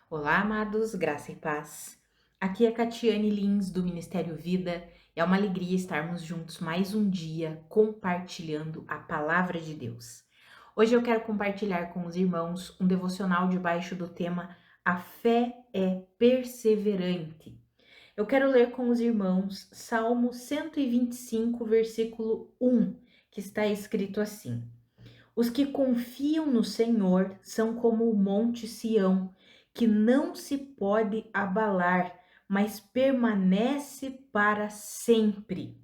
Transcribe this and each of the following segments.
Olá, amados, graça e paz. Aqui é Catiane Lins, do Ministério Vida. É uma alegria estarmos juntos mais um dia compartilhando a palavra de Deus. Hoje eu quero compartilhar com os irmãos um devocional debaixo do tema A Fé é Perseverante. Eu quero ler com os irmãos Salmo 125, versículo 1, que está escrito assim: Os que confiam no Senhor são como o monte Sião, que não se pode abalar, mas permanece para sempre.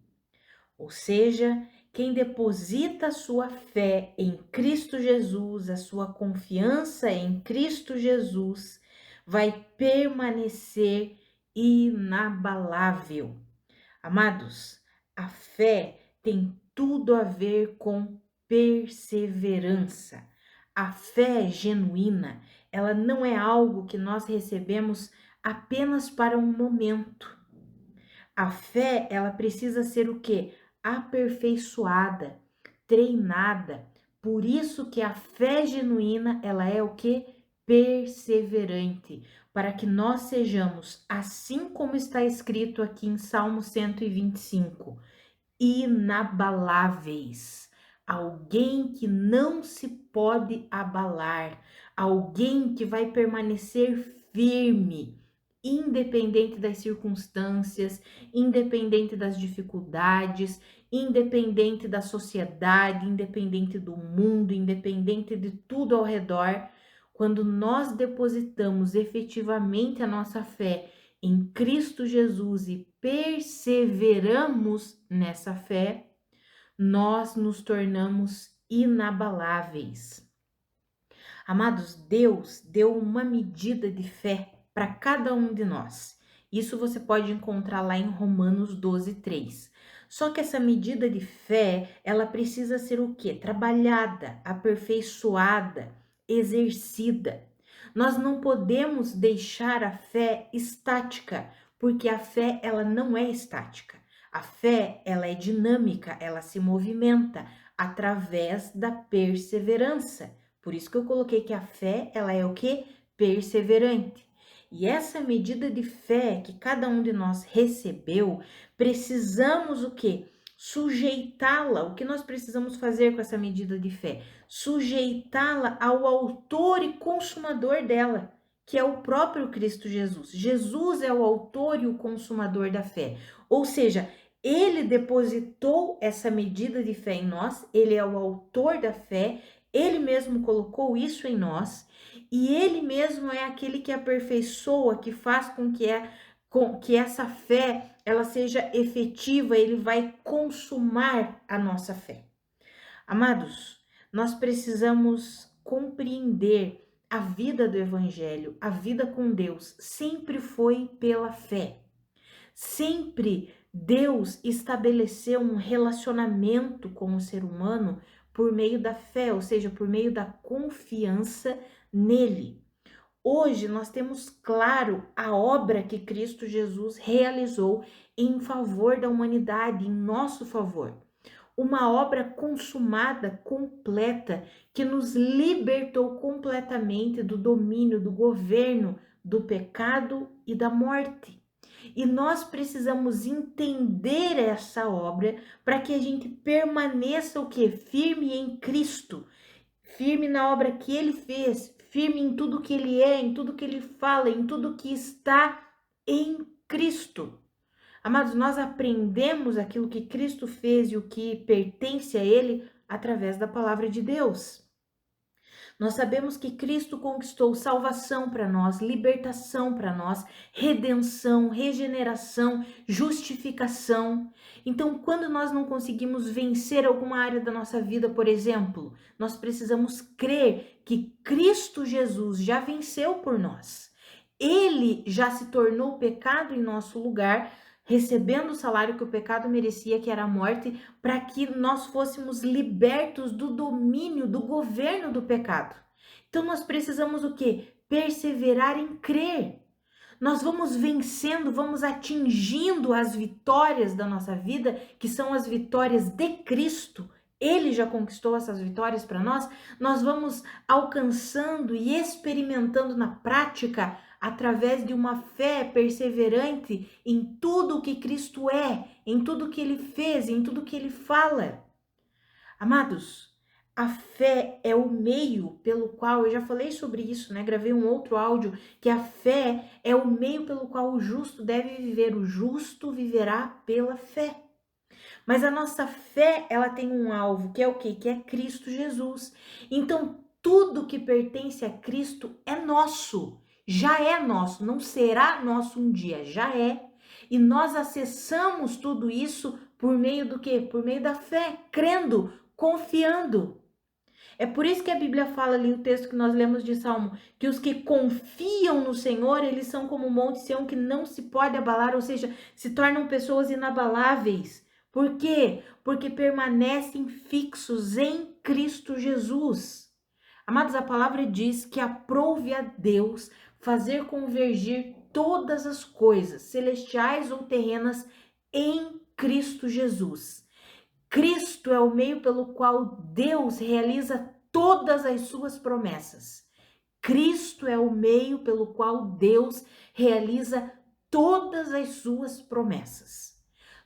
Ou seja, quem deposita a sua fé em Cristo Jesus, a sua confiança em Cristo Jesus, vai permanecer inabalável. Amados, a fé tem tudo a ver com perseverança. A fé genuína, ela não é algo que nós recebemos apenas para um momento. A fé, ela precisa ser o quê? Aperfeiçoada, treinada. Por isso que a fé genuína, ela é o quê? Perseverante, para que nós sejamos, assim como está escrito aqui em Salmo 125, inabaláveis. Alguém que não se pode abalar, alguém que vai permanecer firme, independente das circunstâncias, independente das dificuldades, independente da sociedade, independente do mundo, independente de tudo ao redor. Quando nós depositamos efetivamente a nossa fé em Cristo Jesus e perseveramos nessa fé, nós nos tornamos inabaláveis. Amados, Deus deu uma medida de fé para cada um de nós. Isso você pode encontrar lá em Romanos 12:3. Só que essa medida de fé, ela precisa ser o quê? Trabalhada, aperfeiçoada, exercida. Nós não podemos deixar a fé estática, porque a fé, ela não é estática. A fé, ela é dinâmica, ela se movimenta através da perseverança. Por isso que eu coloquei que a fé, ela é o quê? Perseverante. E essa medida de fé que cada um de nós recebeu, precisamos o quê? Sujeitá-la. O que nós precisamos fazer com essa medida de fé? Sujeitá-la ao autor e consumador dela, que é o próprio Cristo Jesus. Jesus é o autor e o consumador da fé. Ou seja, ele depositou essa medida de fé em nós, ele é o autor da fé, ele mesmo colocou isso em nós, e ele mesmo é aquele que aperfeiçoa, que faz com que essa fé ela seja efetiva, ele vai consumar a nossa fé. Amados, nós precisamos compreender a vida do evangelho, a vida com Deus sempre foi pela fé. Sempre Deus estabeleceu um relacionamento com o ser humano por meio da fé, ou seja, por meio da confiança nele. Hoje nós temos claro a obra que Cristo Jesus realizou em favor da humanidade, em nosso favor. Uma obra consumada, completa, que nos libertou completamente do domínio, do governo, do pecado e da morte. E nós precisamos entender essa obra para que a gente permaneça o quê? Firme em Cristo, firme na obra que ele fez, firme em tudo que ele é, em tudo que ele fala, em tudo que está em Cristo. Amados, nós aprendemos aquilo que Cristo fez e o que pertence a ele através da palavra de Deus. Nós sabemos que Cristo conquistou salvação para nós, libertação para nós, redenção, regeneração, justificação. Então, quando nós não conseguimos vencer alguma área da nossa vida, por exemplo, nós precisamos crer que Cristo Jesus já venceu por nós. Ele já se tornou pecado em nosso lugar, recebendo o salário que o pecado merecia, que era a morte, para que nós fôssemos libertos do domínio, do governo do pecado. Então nós precisamos o quê? Perseverar em crer. Nós vamos vencendo, vamos atingindo as vitórias da nossa vida, que são as vitórias de Cristo Ele já conquistou essas vitórias para nós, nós vamos alcançando e experimentando na prática através de uma fé perseverante em tudo o que Cristo é, em tudo que ele fez, em tudo que ele fala. Amados, a fé é o meio pelo qual, eu já falei sobre isso, né? Gravei um outro áudio, que a fé é o meio pelo qual o justo deve viver. O justo viverá pela fé. Mas a nossa fé, ela tem um alvo, que é o quê? Que é Cristo Jesus. Então, tudo que pertence a Cristo é nosso. Já é nosso, não será nosso um dia, já é. E nós acessamos tudo isso por meio do quê? Por meio da fé, crendo, confiando. É por isso que a Bíblia fala ali, o texto que nós lemos de Salmo, que os que confiam no Senhor, eles são como o monte Sião que não se pode abalar, ou seja, se tornam pessoas inabaláveis. Por quê? Porque permanecem fixos em Cristo Jesus. Amados, a palavra diz que aprouve a Deus fazer convergir todas as coisas, celestiais ou terrenas, em Cristo Jesus. Cristo é o meio pelo qual Deus realiza todas as suas promessas. Cristo é o meio pelo qual Deus realiza todas as suas promessas.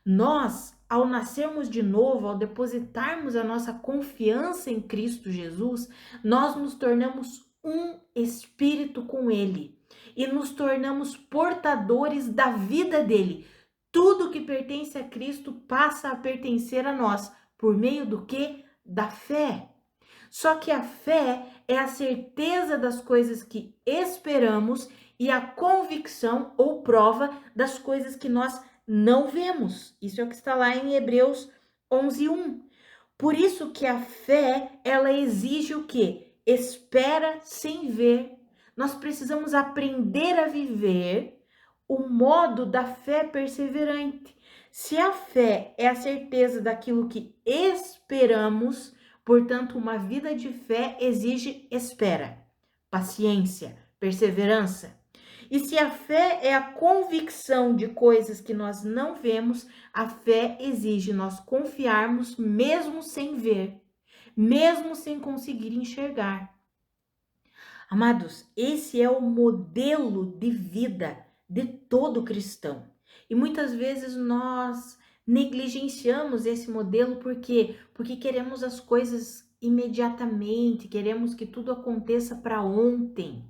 Nós, ao nascermos de novo, ao depositarmos a nossa confiança em Cristo Jesus, nós nos tornamos um espírito com Ele e nos tornamos portadores da vida dele. Tudo que pertence a Cristo passa a pertencer a nós, por meio do quê? Da fé. Só que a fé é a certeza das coisas que esperamos e a convicção ou prova das coisas que nós não vemos. Isso é o que está lá em Hebreus 11:1. Por isso que a fé, ela exige o quê? Espera sem ver. Nós precisamos aprender a viver o modo da fé perseverante. Se a fé é a certeza daquilo que esperamos, portanto, uma vida de fé exige espera, paciência, perseverança. E se a fé é a convicção de coisas que nós não vemos, a fé exige nós confiarmos mesmo sem ver, mesmo sem conseguir enxergar. Amados, esse é o modelo de vida de todo cristão. E muitas vezes nós negligenciamos esse modelo porque queremos as coisas imediatamente, queremos que tudo aconteça para ontem.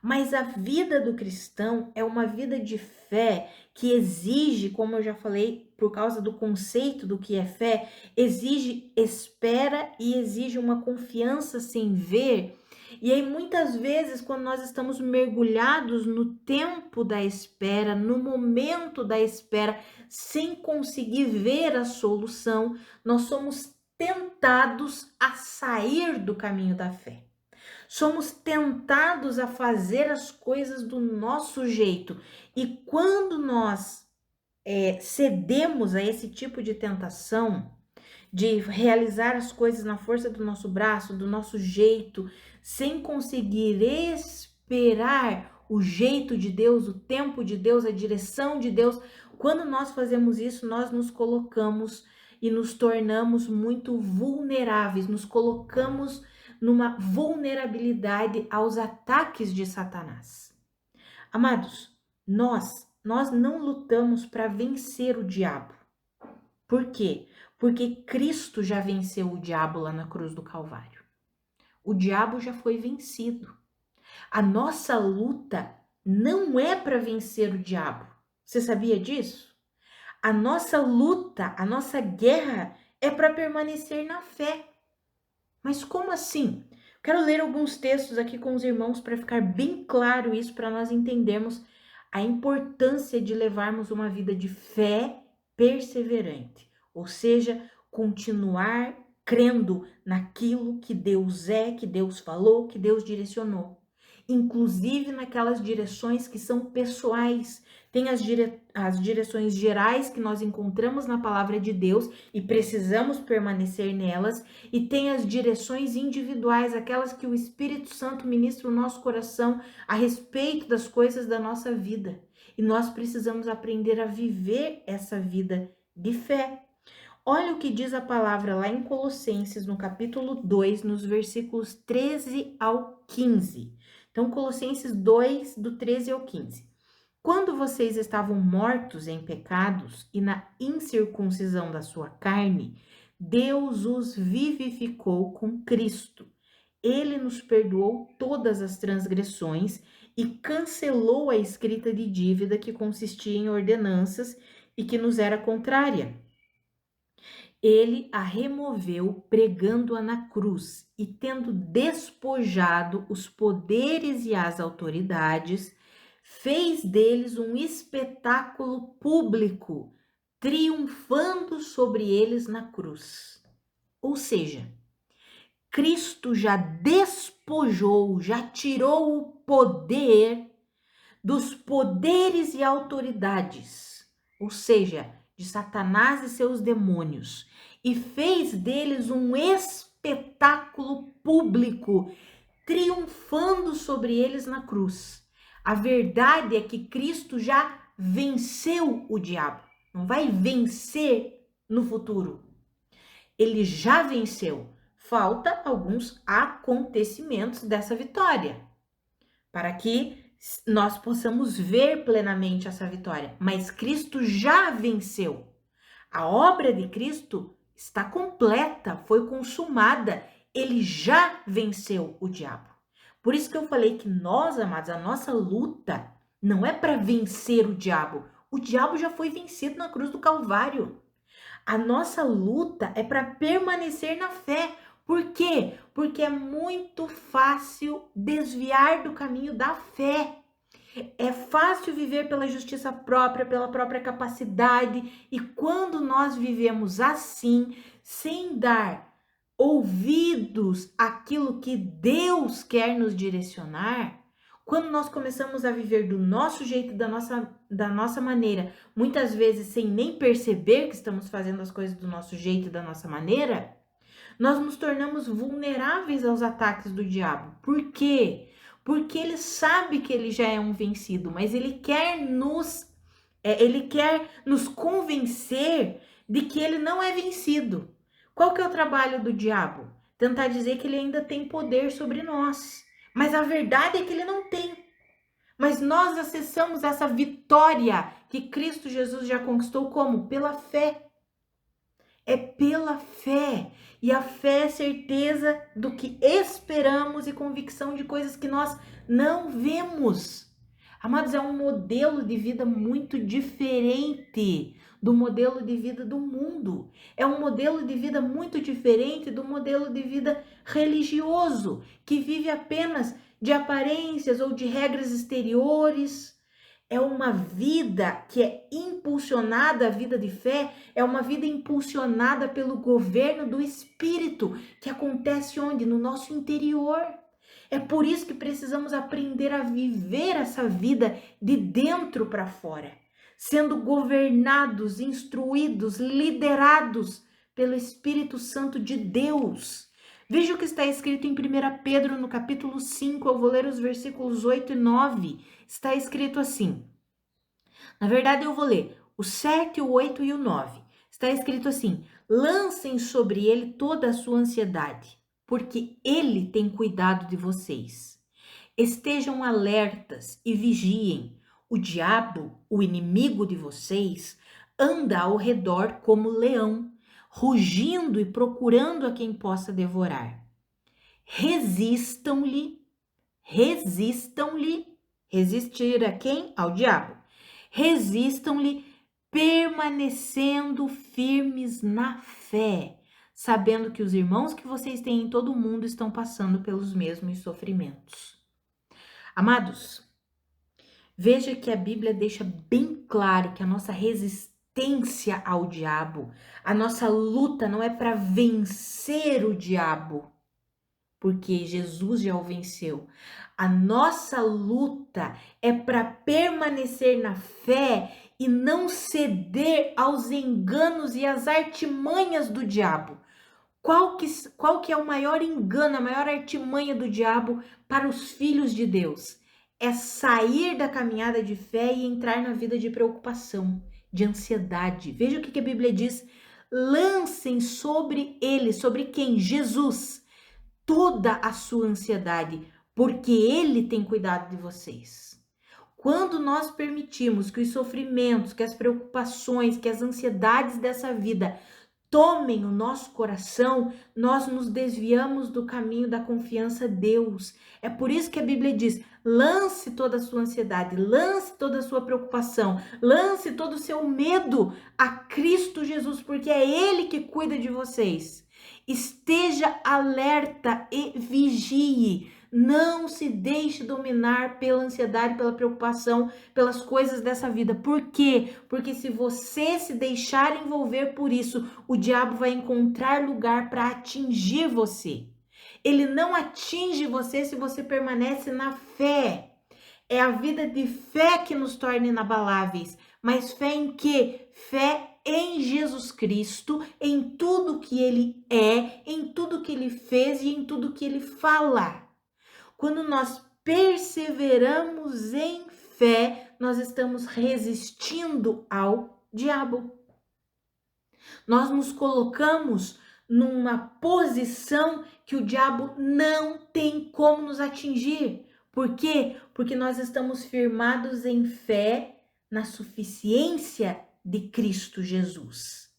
Mas a vida do cristão é uma vida de fé que exige, como eu já falei, por causa do conceito do que é fé, exige espera e exige uma confiança sem ver. E aí, muitas vezes, quando nós estamos mergulhados no tempo da espera, no momento da espera, sem conseguir ver a solução, nós somos tentados a sair do caminho da fé. Somos tentados a fazer as coisas do nosso jeito. E quando nós cedemos a esse tipo de tentação, de realizar as coisas na força do nosso braço, do nosso jeito, sem conseguir esperar o jeito de Deus, o tempo de Deus, a direção de Deus, quando nós fazemos isso, nós nos colocamos e nos tornamos muito vulneráveis, nos colocamos numa vulnerabilidade aos ataques de Satanás. Amados, nós não lutamos para vencer o diabo. Por quê? Porque Cristo já venceu o diabo lá na cruz do Calvário. O diabo já foi vencido. A nossa luta não é para vencer o diabo. Você sabia disso? A nossa luta, a nossa guerra é para permanecer na fé. Mas como assim? Quero ler alguns textos aqui com os irmãos para ficar bem claro isso, para nós entendermos a importância de levarmos uma vida de fé perseverante. Ou seja, continuar crendo naquilo que Deus é, que Deus falou, que Deus direcionou. Inclusive naquelas direções que são pessoais. Tem as direções gerais que nós encontramos na palavra de Deus e precisamos permanecer nelas. E tem as direções individuais, aquelas que o Espírito Santo ministra o nosso coração a respeito das coisas da nossa vida. E nós precisamos aprender a viver essa vida de fé. Olha o que diz a palavra lá em Colossenses, no capítulo 2, nos versículos 13 ao 15. Então, Colossenses 2, do 13 ao 15. Quando vocês estavam mortos em pecados e na incircuncisão da sua carne, Deus os vivificou com Cristo. Ele nos perdoou todas as transgressões e cancelou a escrita de dívida que consistia em ordenanças e que nos era contrária. Ele a removeu pregando-a na cruz e, tendo despojado os poderes e as autoridades, fez deles um espetáculo público, triunfando sobre eles na cruz. Ou seja, Cristo já despojou, já tirou o poder dos poderes e autoridades, ou seja, de Satanás e seus demônios, e fez deles um espetáculo público, triunfando sobre eles na cruz. A verdade é que Cristo já venceu o diabo, não vai vencer no futuro. Ele já venceu. Falta alguns acontecimentos dessa vitória, para que nós possamos ver plenamente essa vitória. Mas Cristo já venceu. A obra de Cristo está completa, foi consumada. Ele já venceu o diabo. Por isso que eu falei que nós, amados, a nossa luta não é para vencer o diabo. O diabo já foi vencido na cruz do Calvário. A nossa luta é para permanecer na fé. Por quê? Porque é muito fácil desviar do caminho da fé. É fácil viver pela justiça própria, pela própria capacidade. E quando nós vivemos assim, sem dar ouvidos àquilo que Deus quer nos direcionar, quando nós começamos a viver do nosso jeito, da nossa maneira, muitas vezes sem nem perceber que estamos fazendo as coisas do nosso jeito e da nossa maneira, nós nos tornamos vulneráveis aos ataques do diabo. Por quê? Porque ele sabe que ele já é um vencido, mas ele quer nos convencer de que ele não é vencido. Qual que é o trabalho do diabo? Tentar dizer que ele ainda tem poder sobre nós. Mas a verdade é que ele não tem. Mas nós acessamos essa vitória que Cristo Jesus já conquistou como? Pela fé. É pela fé. E a fé é certeza do que esperamos e convicção de coisas que nós não vemos. Amados, é um modelo de vida muito diferente do modelo de vida do mundo. É um modelo de vida muito diferente do modelo de vida religioso, que vive apenas de aparências ou de regras exteriores. É uma vida que é impulsionada, a vida de fé, é uma vida impulsionada pelo governo do Espírito, que acontece onde? No nosso interior. É por isso que precisamos aprender a viver essa vida de dentro para fora, sendo governados, instruídos, liderados pelo Espírito Santo de Deus. Veja o que está escrito em 1 Pedro, no capítulo 5, eu vou ler os versículos 8 e 9. Está escrito assim, na verdade eu vou ler o 7, o 8 e o 9. Está escrito assim, lancem sobre ele toda a sua ansiedade, porque ele tem cuidado de vocês. Estejam alertas e vigiem. O diabo, o inimigo de vocês, anda ao redor como leão, rugindo e procurando a quem possa devorar. Resistam-lhe. Resistir a quem? Ao diabo. Resistam-lhe, permanecendo firmes na fé, sabendo que os irmãos que vocês têm em todo o mundo estão passando pelos mesmos sofrimentos. Amados, veja que a Bíblia deixa bem claro que a nossa resistência ao diabo, a nossa luta não é para vencer o diabo, porque Jesus já o venceu. A nossa luta é para permanecer na fé e não ceder aos enganos e às artimanhas do diabo. Qual que é o maior engano, a maior artimanha do diabo para os filhos de Deus? É sair da caminhada de fé e entrar na vida de preocupação, de ansiedade. Veja o que a Bíblia diz lancem sobre ele, sobre quem? Jesus, toda a sua ansiedade, porque ele tem cuidado de vocês. Quando nós permitimos que os sofrimentos, que as preocupações, que as ansiedades dessa vida tomem o nosso coração, nós nos desviamos do caminho da confiança a Deus. É por isso que a Bíblia diz: lance toda a sua ansiedade, lance toda a sua preocupação, lance todo o seu medo a Cristo Jesus, porque é Ele que cuida de vocês. Esteja alerta e vigie. Não se deixe dominar pela ansiedade, pela preocupação, pelas coisas dessa vida. Por quê? Porque se você se deixar envolver por isso, o diabo vai encontrar lugar para atingir você. Ele não atinge você se você permanece na fé. É a vida de fé que nos torna inabaláveis. Mas fé em quê? Fé em Jesus Cristo, em tudo que ele é, em tudo que ele fez e em tudo que ele fala. Quando nós perseveramos em fé, nós estamos resistindo ao diabo. Nós nos colocamos numa posição que o diabo não tem como nos atingir. Por quê? Porque nós estamos firmados em fé na suficiência de Cristo Jesus.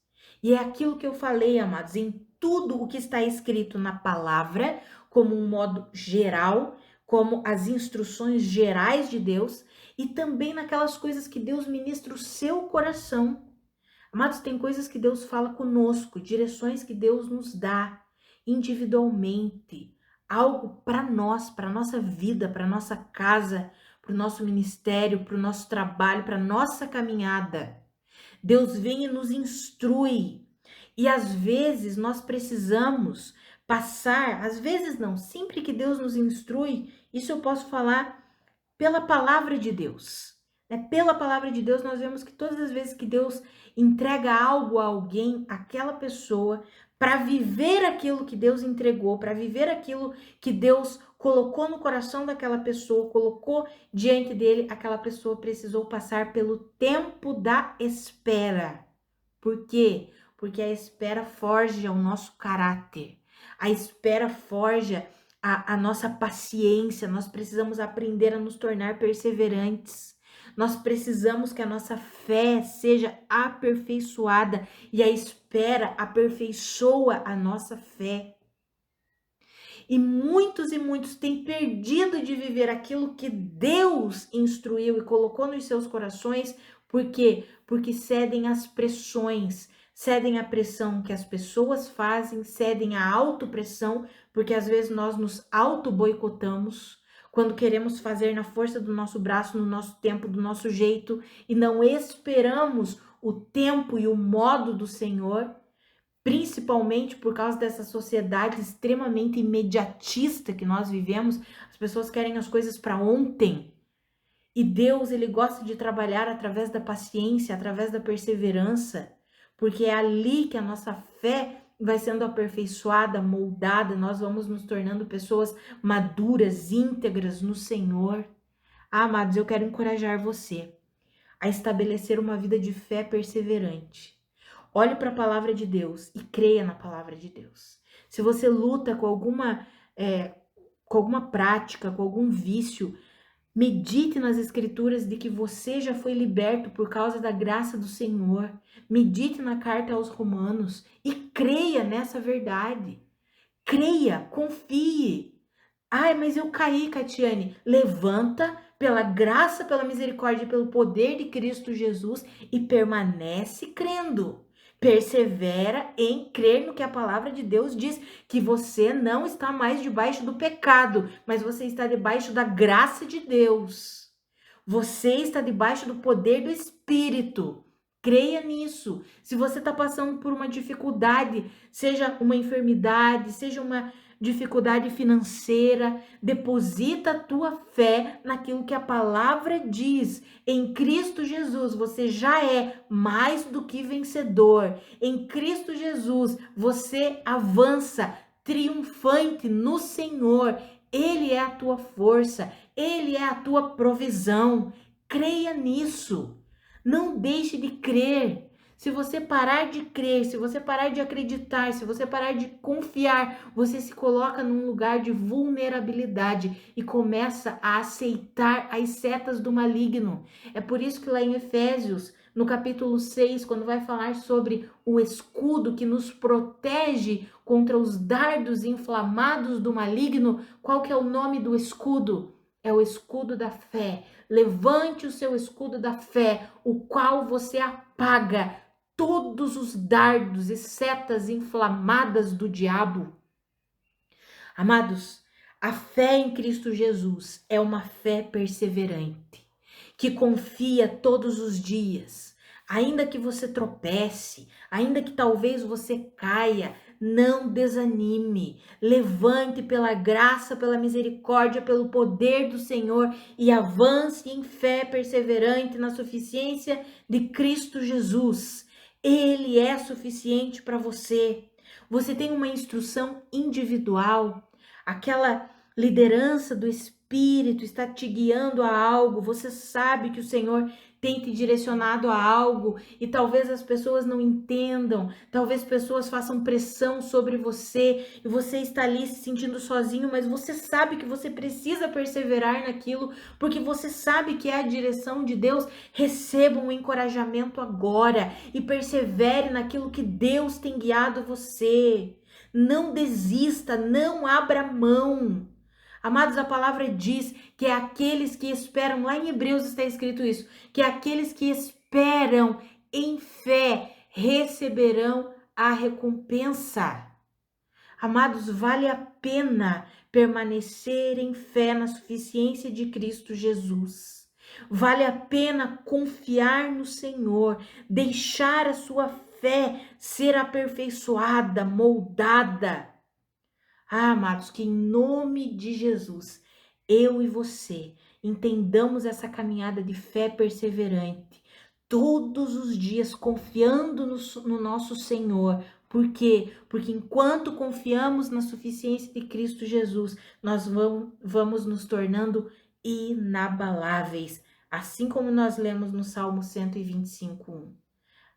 E é aquilo que eu falei, amados, em tudo o que está escrito na palavra, como um modo geral, como as instruções gerais de Deus, e também naquelas coisas que Deus ministra o seu coração. Amados, tem coisas que Deus fala conosco, direções que Deus nos dá individualmente, algo para nós, para nossa vida, para nossa casa, para o nosso ministério, para o nosso trabalho, para nossa caminhada. Deus vem e nos instrui. E às vezes nós precisamos passar, às vezes não, sempre que Deus nos instrui, isso eu posso falar pela palavra de Deus. Pela palavra de Deus, nós vemos que todas as vezes que Deus entrega algo a alguém, aquela pessoa, para viver aquilo que Deus entregou, para viver aquilo que Deus colocou no coração daquela pessoa, colocou diante dele, aquela pessoa precisou passar pelo tempo da espera. Por quê? Porque a espera forja o nosso caráter, a espera forja a nossa paciência. Nós precisamos aprender a nos tornar perseverantes. Nós precisamos que a nossa fé seja aperfeiçoada e a espera aperfeiçoa a nossa fé. E muitos têm perdido de viver aquilo que Deus instruiu e colocou nos seus corações. Por quê? Porque cedem às pressões, cedem à pressão que as pessoas fazem, cedem à autopressão, porque às vezes nós nos auto-boicotamos quando queremos fazer na força do nosso braço, no nosso tempo, do nosso jeito, e não esperamos o tempo e o modo do Senhor, principalmente por causa dessa sociedade extremamente imediatista que nós vivemos. As pessoas querem as coisas para ontem. E Deus, ele gosta de trabalhar através da paciência, através da perseverança, porque é ali que a nossa fé vai sendo aperfeiçoada, moldada, nós vamos nos tornando pessoas maduras, íntegras no Senhor. Amados, eu quero encorajar você a estabelecer uma vida de fé perseverante. Olhe para a palavra de Deus e creia na palavra de Deus. Se você luta com alguma prática, com algum vício, medite nas escrituras de que você já foi liberto por causa da graça do Senhor. Medite na carta aos Romanos e creia nessa verdade. Creia, confie. Ai, mas eu caí, Catiane. Levanta pela graça, pela misericórdia e pelo poder de Cristo Jesus e permanece crendo. Persevera em crer no que a palavra de Deus diz, que você não está mais debaixo do pecado, mas você está debaixo da graça de Deus. Você está debaixo do poder do Espírito. Creia nisso. Se você está passando por uma dificuldade, seja uma enfermidade, seja uma dificuldade financeira, deposita a tua fé naquilo que a palavra diz. Em Cristo Jesus você já é mais do que vencedor. Em Cristo Jesus você avança triunfante no Senhor. Ele é a tua força, Ele é a tua provisão. Creia nisso. Não deixe de crer. Se você parar de crer, se você parar de acreditar, se você parar de confiar, você se coloca num lugar de vulnerabilidade e começa a aceitar as setas do maligno. É por isso que lá em Efésios, no capítulo 6, quando vai falar sobre o escudo que nos protege contra os dardos inflamados do maligno, qual que é o nome do escudo? É o escudo da fé. Levante o seu escudo da fé, o qual você apaga todos os dardos e setas inflamadas do diabo. Amados, a fé em Cristo Jesus é uma fé perseverante, que confia todos os dias. Ainda que você tropece, ainda que talvez você caia, não desanime. Levante pela graça, pela misericórdia, pelo poder do Senhor e avance em fé perseverante na suficiência de Cristo Jesus. Ele é suficiente para você. Você tem uma instrução individual, aquela liderança do Espírito está te guiando a algo, você sabe que o Senhor tem te direcionado a algo e talvez as pessoas não entendam, talvez pessoas façam pressão sobre você e você está ali se sentindo sozinho, mas você sabe que você precisa perseverar naquilo porque você sabe que é a direção de Deus. Receba um encorajamento agora e persevere naquilo que Deus tem guiado você. Não desista, não abra mão. Amados, a palavra diz que é aqueles que esperam, lá em Hebreus está escrito isso, que é aqueles que esperam em fé receberão a recompensa. Amados, vale a pena permanecer em fé na suficiência de Cristo Jesus. Vale a pena confiar no Senhor, deixar a sua fé ser aperfeiçoada, moldada. Ah, amados, que em nome de Jesus, eu e você entendamos essa caminhada de fé perseverante, todos os dias confiando no nosso Senhor. Por quê? Porque enquanto confiamos na suficiência de Cristo Jesus, nós vamos nos tornando inabaláveis, assim como nós lemos no Salmo 125:1.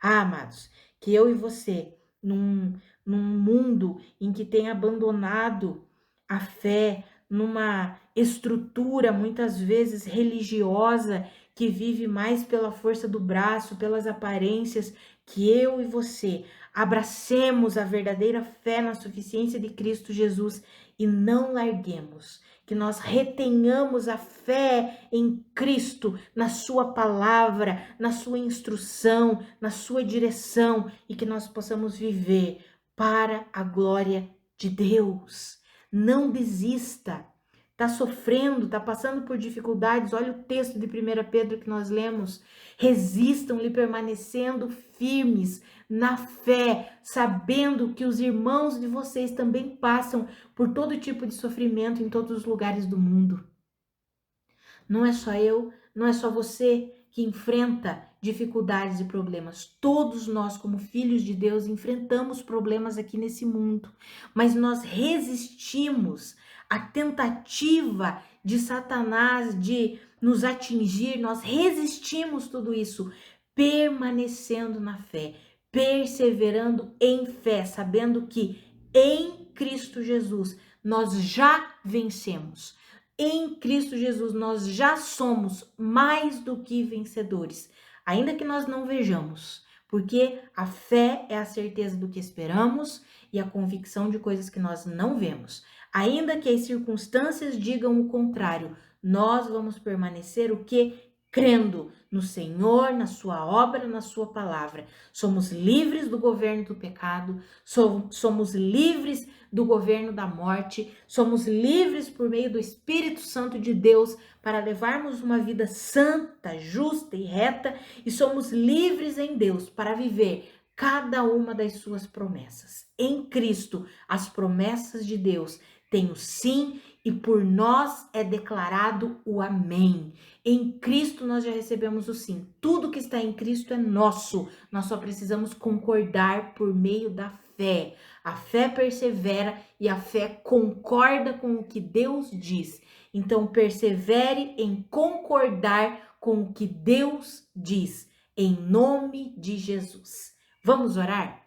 Ah, amados, que eu e você, num mundo em que tem abandonado a fé, numa estrutura muitas vezes religiosa, que vive mais pela força do braço, pelas aparências, que eu e você abracemos a verdadeira fé na suficiência de Cristo Jesus e não larguemos, que nós retenhamos a fé em Cristo, na sua palavra, na sua instrução, na sua direção e que nós possamos viver para a glória de Deus. Não desista. Está sofrendo, está passando por dificuldades. Olha o texto de 1 Pedro que nós lemos. Resistam-lhe permanecendo firmes na fé, sabendo que os irmãos de vocês também passam por todo tipo de sofrimento em todos os lugares do mundo. Não é só eu, não é só você que enfrenta dificuldades e problemas. Todos nós, como filhos de Deus, enfrentamos problemas aqui nesse mundo, mas nós resistimos à tentativa de Satanás de nos atingir, nós resistimos tudo isso, permanecendo na fé, perseverando em fé, sabendo que em Cristo Jesus nós já vencemos. Em Cristo Jesus nós já somos mais do que vencedores, ainda que nós não vejamos, porque a fé é a certeza do que esperamos e a convicção de coisas que nós não vemos. Ainda que as circunstâncias digam o contrário, nós vamos permanecer o quê? Crendo no Senhor, na sua obra, na sua palavra. Somos livres do governo do pecado, somos livres do governo da morte, somos livres por meio do Espírito Santo de Deus para levarmos uma vida santa, justa e reta, e somos livres em Deus para viver cada uma das suas promessas. Em Cristo, as promessas de Deus têm o sim e por nós é declarado o amém. Em Cristo nós já recebemos o sim. Tudo que está em Cristo é nosso. Nós só precisamos concordar por meio da fé. A fé persevera e a fé concorda com o que Deus diz. Então persevere em concordar com o que Deus diz. em nome de Jesus. Vamos orar?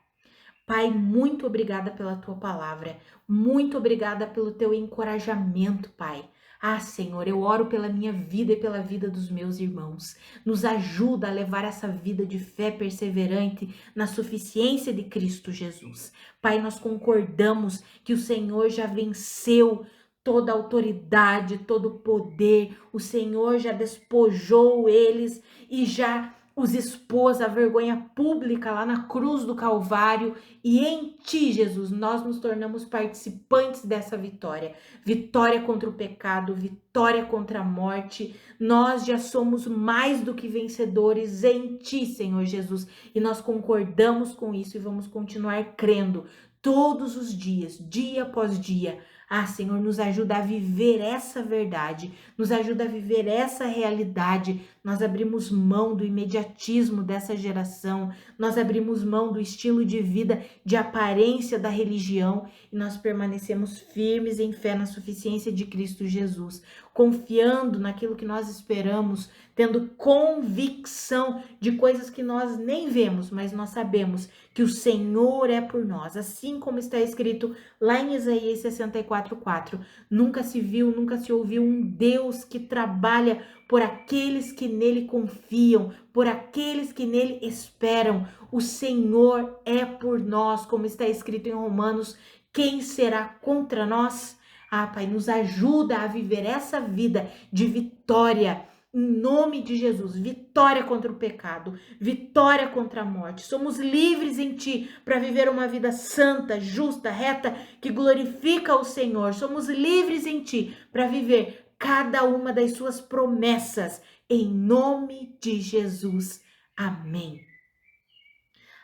Pai, muito obrigada pela tua palavra, muito obrigada pelo teu encorajamento, Pai. Ah, Senhor, eu oro pela minha vida e pela vida dos meus irmãos. Nos ajuda a levar essa vida de fé perseverante na suficiência de Cristo Jesus. Pai, nós concordamos que o Senhor já venceu toda a autoridade, todo o poder. O Senhor já despojou eles e já os expôs à vergonha pública lá na cruz do Calvário, e em ti, Jesus, nós nos tornamos participantes dessa vitória. Vitória contra o pecado, vitória contra a morte. Nós já somos mais do que vencedores em ti, Senhor Jesus, e nós concordamos com isso e vamos continuar crendo todos os dias, dia após dia. Ah, Senhor, nos ajuda a viver essa verdade, nos ajuda a viver essa realidade. Nós abrimos mão do imediatismo dessa geração, nós abrimos mão do estilo de vida, de aparência da religião, e nós permanecemos firmes em fé na suficiência de Cristo Jesus, confiando naquilo que nós esperamos, tendo convicção de coisas que nós nem vemos, mas nós sabemos que o Senhor é por nós, assim como está escrito lá em Isaías 64:4. Nunca se viu, nunca se ouviu um Deus que trabalha por aqueles que nele confiam, por aqueles que nele esperam. O Senhor é por nós, como está escrito em Romanos. Quem será contra nós? Ah, Pai, nos ajuda a viver essa vida de vitória. Em nome de Jesus, vitória contra o pecado, vitória contra a morte. Somos livres em Ti para viver uma vida santa, justa, reta, que glorifica o Senhor. Somos livres em Ti para viver cada uma das Suas promessas. Em nome de Jesus. Amém.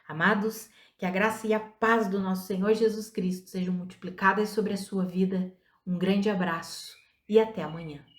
Amados, que a graça e a paz do nosso Senhor Jesus Cristo sejam multiplicadas sobre a sua vida. Um grande abraço e até amanhã.